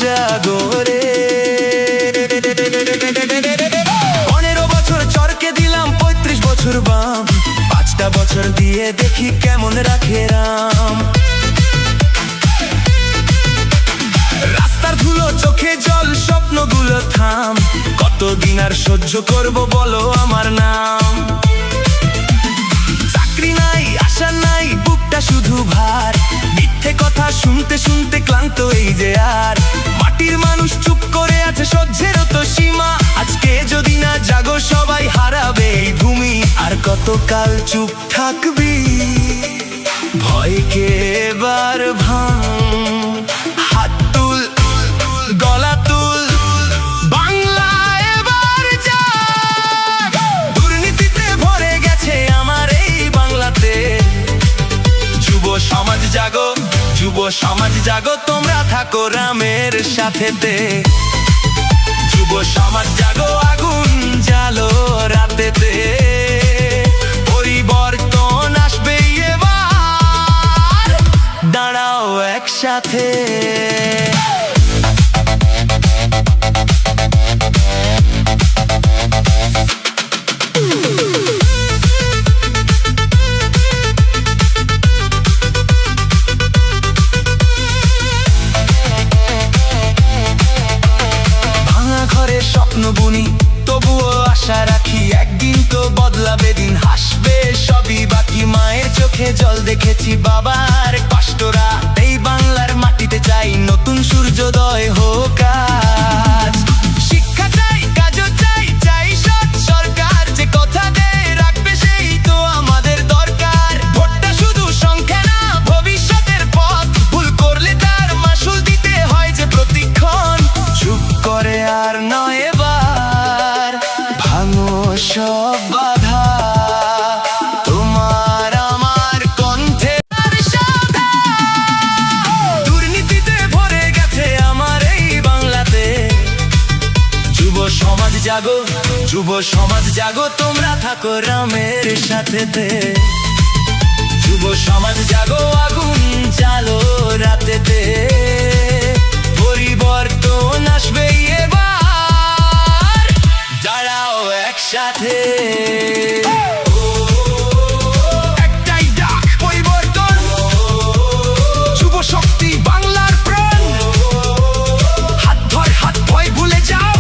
জাগরে 15 বছর চরকে দিলাম 35 বছর বাম 5টা বছর দিয়ে দেখি কেমন রাখে রাম রাস্তার ধুলো চোখে জল স্বপ্নগুলো থাম কতদিন আর সহ্য করব বলো আমার নাম চাকরি নাই আশা নাই বুকটা শুধু ভার মিথ্যে কথা শুনতে শুনতে ক্লান্ত এই যে আর মাটির মানুষ চুপ করে আছে সহ্যেরও তো সীমা আজকে যদি না জাগো সবাই হারাবে এই ভূমি আর কতকাল চুপ থাকবি ভয়কে এবার ভাঙ হাত তুল গলা তুল বাংলা এবার জাগ দুর্নীতিতে ভরে গেছে আমার এই বাংলাতে যুব সমাজ জাগো যুব সমাজ জাগো তোমরা থাকো রামের সাথেতে যুব সমাজ জাগো আগুন জ্বালো রাতেতে পরিবর্তন আসবে এবার দাঁড়াও একসাথে স্বপ্ন বুনি তবুও আশা রাখি একদিন তো বদলাবে দিন হাসবে সবই বাকি মায়ের চোখে জল দেখেছি বাবার কষ্টরা এই বাংলার মাটিতে চাই নতুন সূর্যোদয় হোক আজ শিক্ষা চাই কাজও চাই চাই সৎ সরকার যে কথা দেয় রাখবে সেই তো আমাদের দরকার ভোটটা শুধু সংখ্যা না ভবিষ্যতের পথ ভুল করলে তার মাসুল দিতে হয় যে প্রতিক্ষণ চুপ করে আর নয় সব বাধা তোমার আমার কণ্ঠে দুর্নীতিতে ভরে গেছে আমার এই বাংলাতে যুব সমাজ জাগো যুব সমাজ জাগো তোমরা থাকো রামের সাথেতে যুব সমাজ জাগো আগুন জ্বালো রাতেতে পরিবর্তন আসবে এবার দাঁড়াও একসাথে একটাই ডাক পরিবর্তন যুব শক্তি বাংলার প্রাণ হাত ধর হাত ভয় ভুলে যাও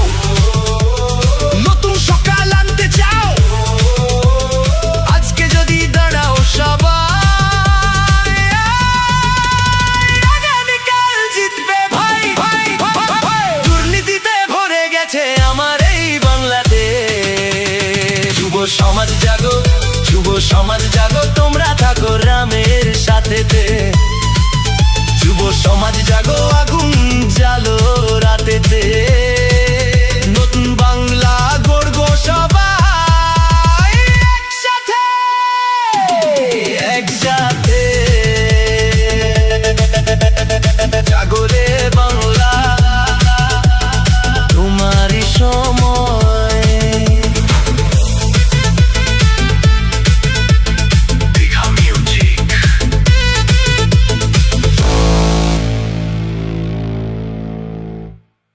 নতুন সকাল আনতে চাও আজকে যদি দাঁড়াও সবাই আগামীকাল জিতবে ভাই ভাই দুর্নীতিতে ভরে গেছে আমার এই বাংলাতে যুব সমাজ জাগো যুব সমাজ জাগো তোমরা থাকো রামের সাথেতে যুব সমাজ জাগো আগুন জ্বালো রাতেতে